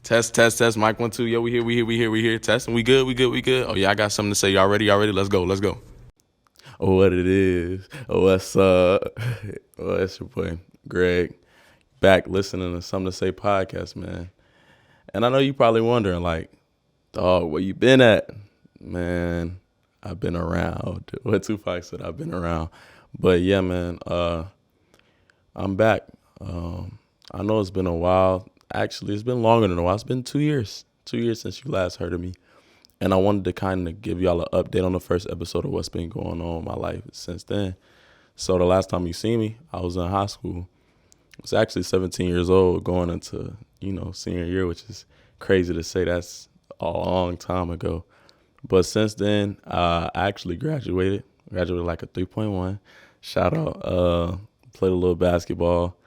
Test, test, test. Mic 1, 2. Yo, we here. Testing. We good. Oh yeah, I got something to say. Y'all ready? Let's go. Oh, what it is? Oh, what's up? Well, it's your boy Greg back listening to Something to Say podcast, man. And I know you probably wondering, like, dog, where you been at? Man, I've been around. What Tupac said, I've been around. But yeah, man, I'm back. I know it's been a while. Actually, it's been longer than a while. It's been 2 years. 2 years since you last heard of me. And I wanted to kind of give y'all an update on the first episode of what's been going on in my life since then. So the last time you seen me, I was in high school. I was actually 17 years old going into, senior year, which is crazy to say. That's a long time ago. But since then, I actually graduated. Graduated like a 3.1. Shout out. Played a little basketball.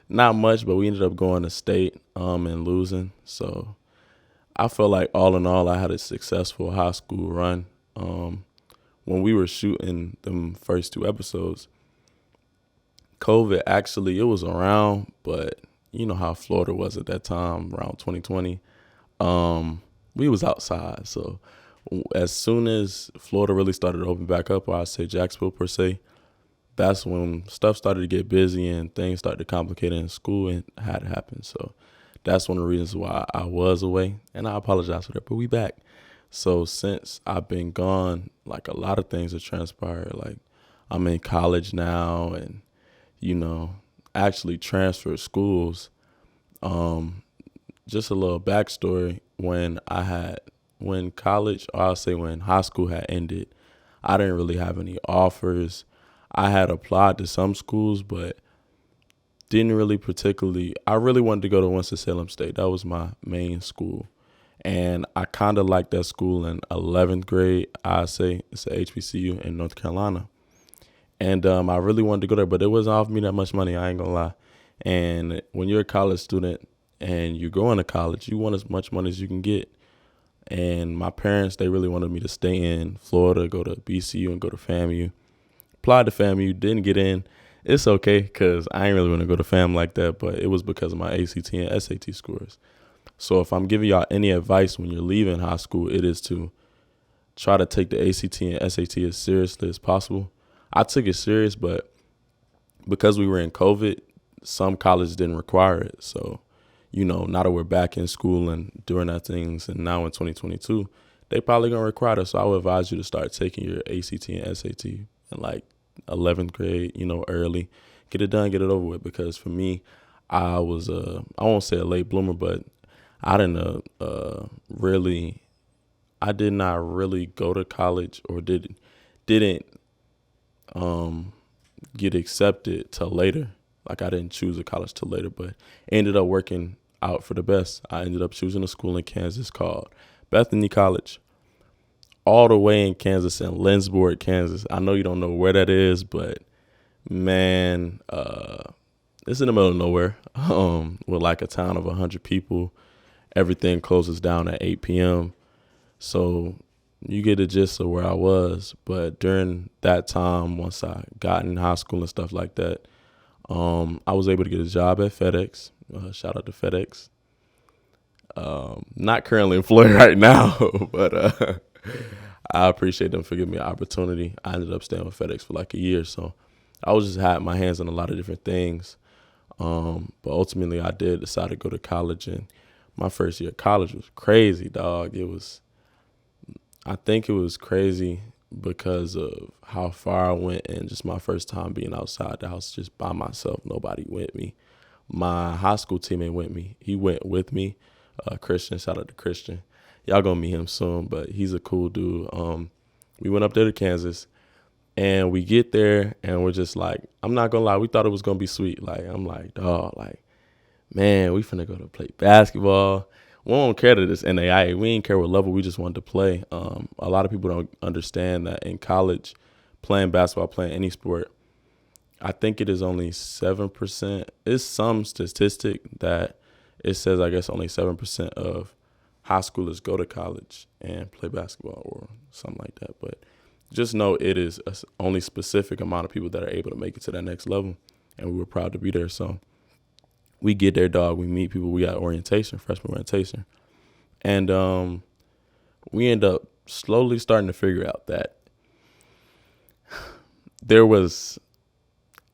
Not much, but we ended up going to state and losing. So I felt like all in all, I had a successful high school run. When we were shooting them first two episodes, COVID actually, it was around, but you know how Florida was at that time, around 2020. We was outside. So as soon as Florida really started to open back up, or I'd say Jacksonville per se, that's when stuff started to get busy and things started to complicate in school and had to happen. So that's one of the reasons why I was away, and I apologize for that, but we back. So since I've been gone, like a lot of things have transpired. Like I'm in college now and, actually transferred schools. Just a little backstory, when college, or I'll say when high school had ended, I didn't really have any offers. I had applied to some schools, but didn't really particularly, I really wanted to go to Winston-Salem State. That was my main school. And I kind of liked that school in 11th grade. I say it's a HBCU in North Carolina. And I really wanted to go there, but it wasn't offering me that much money. I ain't gonna lie. And when you're a college student and you're going to college, you want as much money as you can get. And my parents, they really wanted me to stay in Florida, go to BCU and go to FAMU. Applied to FAMU, didn't get in. It's okay because I ain't really want to go to FAM like that, but it was because of my ACT and SAT scores. So if I'm giving y'all any advice when you're leaving high school, it is to try to take the ACT and SAT as seriously as possible. I took it serious, but because we were in COVID, some colleges didn't require it. So, now that we're back in school and doing that things, and now in 2022, they probably going to require it. So I would advise you to start taking your ACT and SAT in like 11th grade, early. Get it done, get it over with. Because for me, I was, I won't say a late bloomer, but I didn't I did not really go to college or didn't get accepted till later. Like I didn't choose a college till later, but ended up working out for the best. I ended up choosing a school in Kansas called Bethany College, all the way in Kansas, in Lindsborg, Kansas. I know you don't know where that is, but man, it's in the middle of nowhere. With like a town of 100 people. Everything closes down at 8 p.m. So you get the gist of where I was. But during that time, once I got in high school and stuff like that, I was able to get a job at FedEx. Shout out to FedEx. Not currently employed right now, but I appreciate them for giving me an opportunity. I ended up staying with FedEx for like a year. So I was just had my hands on a lot of different things. But ultimately, I did decide to go to college, and my first year of college was crazy, dog. I think it was crazy because of how far I went and just my first time being outside the house just by myself, nobody with me. My high school teammate with me. He went with me, Christian. Shout out to Christian. Y'all gonna meet him soon, but he's a cool dude. We went up there to Kansas, and we get there, and we're just like, I'm not gonna lie, we thought it was gonna be sweet. Like I'm like, dog, like, man, we finna go to play basketball. We don't care that it's NAIA. We ain't care what level. We just wanted to play. A lot of people don't understand that in college, playing basketball, playing any sport, I think it is only 7%. It's some statistic that it says, I guess, only 7% of high schoolers go to college and play basketball or something like that. But just know it is only specific amount of people that are able to make it to that next level. And we were proud to be there. So we get there, dog. We meet people. We got orientation, freshman orientation. And we end up slowly starting to figure out that there was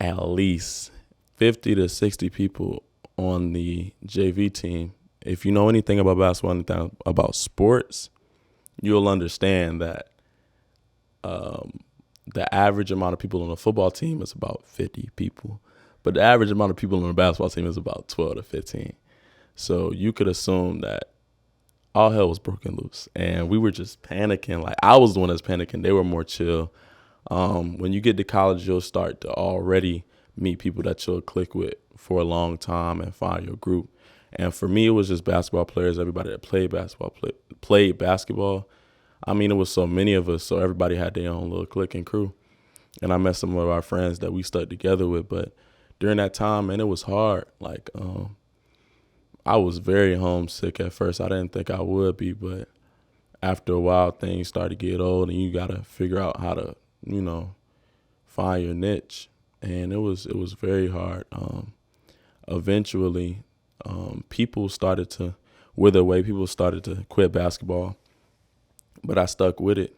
at least 50 to 60 people on the JV team. If you know anything about basketball, anything about sports, you'll understand that the average amount of people on a football team is about 50 people. But the average amount of people on a basketball team is about 12 to 15. So you could assume that all hell was broken loose. And we were just panicking. Like, I was the one that's panicking. They were more chill. When you get to college, you'll start to already meet people that you'll click with for a long time and find your group. And for me, it was just basketball players, everybody that played basketball. I mean, it was so many of us, so everybody had their own little clique and crew. And I met some of our friends that we stuck together with. But during that time, man, it was hard. Like, I was very homesick at first. I didn't think I would be, but after a while, things started to get old, and you got to figure out how to, find your niche. And it was very hard. Eventually, people started to wither away. People started to quit basketball, but I stuck with it,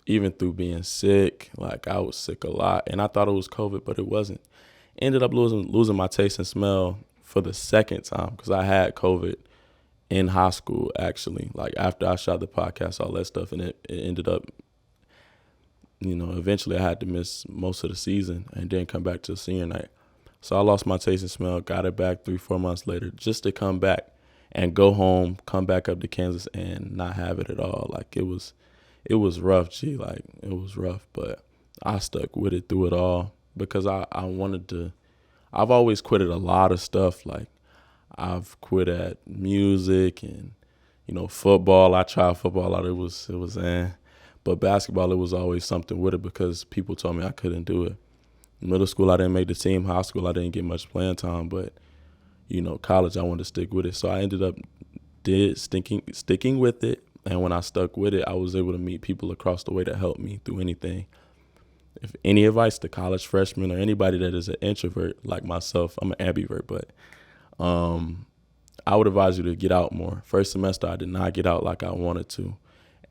even through being sick. Like, I was sick a lot, and I thought it was COVID, but it wasn't. Ended up losing my taste and smell for the second time because I had COVID in high school, actually. Like, after I shot the podcast, all that stuff, and it ended up, eventually I had to miss most of the season and then come back to the senior night. So I lost my taste and smell, got it back 3-4 months later, just to come back and go home, come back up to Kansas and not have it at all. Like, it was rough, G. Like, it was rough, but I stuck with it through it all because I wanted to. I've always quitted a lot of stuff. Like, I've quit at music and, football. I tried football a lot. It was but basketball, it was always something with it because people told me I couldn't do it. Middle school, I didn't make the team. High school, I didn't get much playing time. But, college, I wanted to stick with it. So I ended up sticking with it. And when I stuck with it, I was able to meet people across the way that helped me through anything. If any advice to college freshmen or anybody that is an introvert like myself, I'm an ambivert, but I would advise you to get out more. First semester, I did not get out like I wanted to.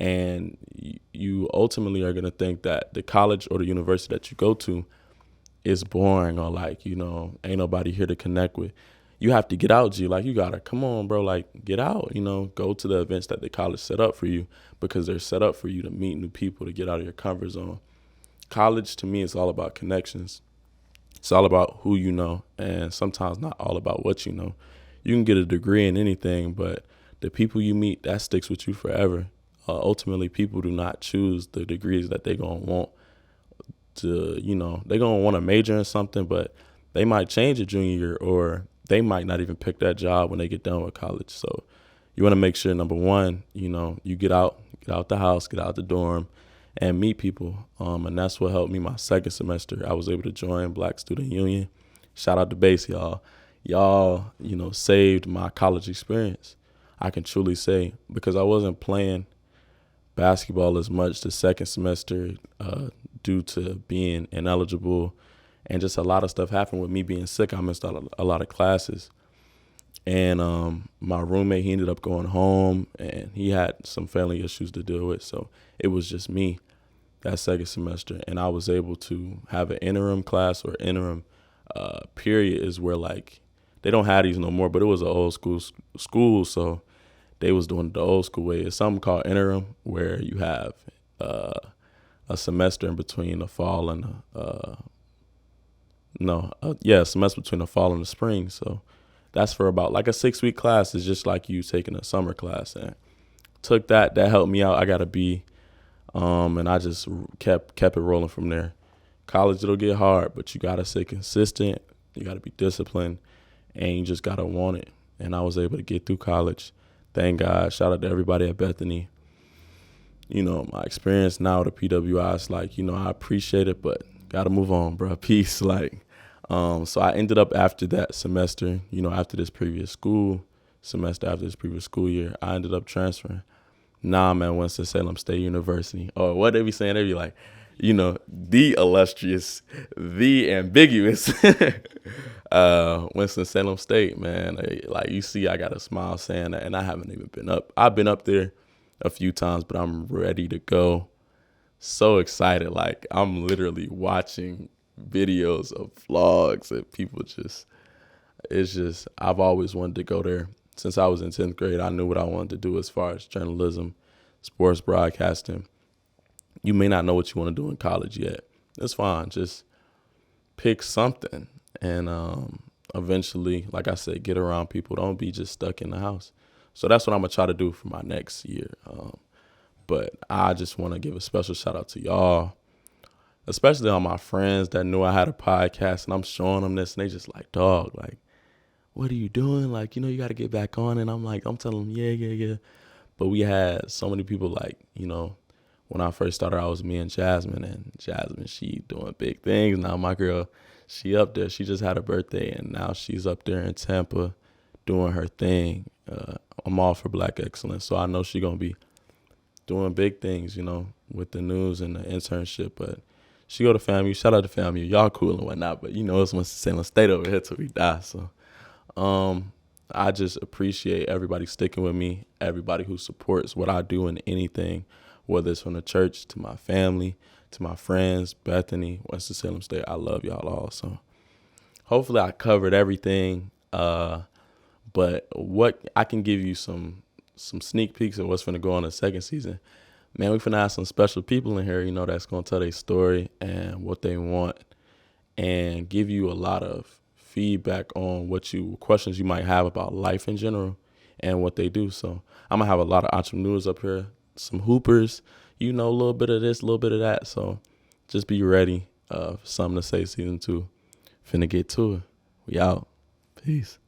And you ultimately are going to think that the college or the university that you go to is boring or like, ain't nobody here to connect with. You have to get out, G. Like, you got to, come on, bro, like, get out, go to the events that the college set up for you because they're set up for you to meet new people, to get out of your comfort zone. College, to me, is all about connections. It's all about who you know, and sometimes not all about what you know. You can get a degree in anything, but the people you meet, that sticks with you forever. Ultimately, people do not choose the degrees that they're going to want to, they're going to want to major in something, but they might change it junior year, or they might not even pick that job when they get done with college. So you want to make sure, number one, you get out the house, get out the dorm, and meet people. And that's what helped me my second semester. I was able to join Black Student Union. Shout out to Base, y'all. Y'all, saved my college experience. I can truly say, because I wasn't playing basketball as much the second semester due to being ineligible, and just a lot of stuff happened with me being sick. I missed out a lot of classes. And my roommate, he ended up going home, and he had some family issues to deal with. So it was just me that second semester. And I was able to have an interim class or interim period is where, like, they don't have these no more, but it was an old school. So they was doing it the old school way. It's something called interim, where you have a semester in between the fall and a semester between the fall and the spring. So that's for about like a 6-week class. It's just like you taking a summer class, and took that helped me out. I got a B, and I just kept it rolling from there. College, it'll get hard, but you got to stay consistent. You got to be disciplined, and you just got to want it. And I was able to get through college. Thank God. Shout out to everybody at Bethany. My experience now at the PWI is like, I appreciate it, but got to move on, bro. Peace. Like, so I ended up after that semester, after this previous school year, I ended up transferring. Nah, man, Winston-Salem State University. Or what they be saying, they be like, the illustrious, the ambiguous Winston-Salem State, man. Like you see, I got a smile saying that, and I haven't even been up. I've been up there a few times, but I'm ready to go. So excited. Like I'm literally watching videos of vlogs and people I've always wanted to go there. Since I was in 10th grade, I knew what I wanted to do as far as journalism, sports broadcasting. You may not know what you want to do in college yet. It's fine. Just pick something. And eventually, like I said, get around people. Don't be just stuck in the house. So that's what I'm going to try to do for my next year. But I just want to give a special shout out to y'all, especially all my friends that knew I had a podcast, and I'm showing them this, and they just like, dog, like, what are you doing? Like, you got to get back on. And I'm telling them, yeah. But we had so many people, like, when I first started, I was me and Jasmine, she doing big things. Now my girl, she up there. She just had a birthday, and now she's up there in Tampa doing her thing. I'm all for Black excellence, so I know she's going to be doing big things, with the news and the internship. But she go to FAMU. Shout out to FAMU. Y'all cool and whatnot, but it's Winston-Salem State over here till we die. So I just appreciate everybody sticking with me, everybody who supports what I do in anything, whether it's from the church to my family, to my friends, Bethany, Winston-Salem State. I love y'all all. So hopefully I covered everything. But what I can give you some sneak peeks of what's going to go on in the second season. Man, we're going to have some special people in here, that's going to tell their story and what they want and give you a lot of feedback on questions you might have about life in general and what they do. So I'm going to have a lot of entrepreneurs up here, some hoopers, a little bit of this, a little bit of that. So just be ready for something to say season 2. Finna get to it. We out. Peace.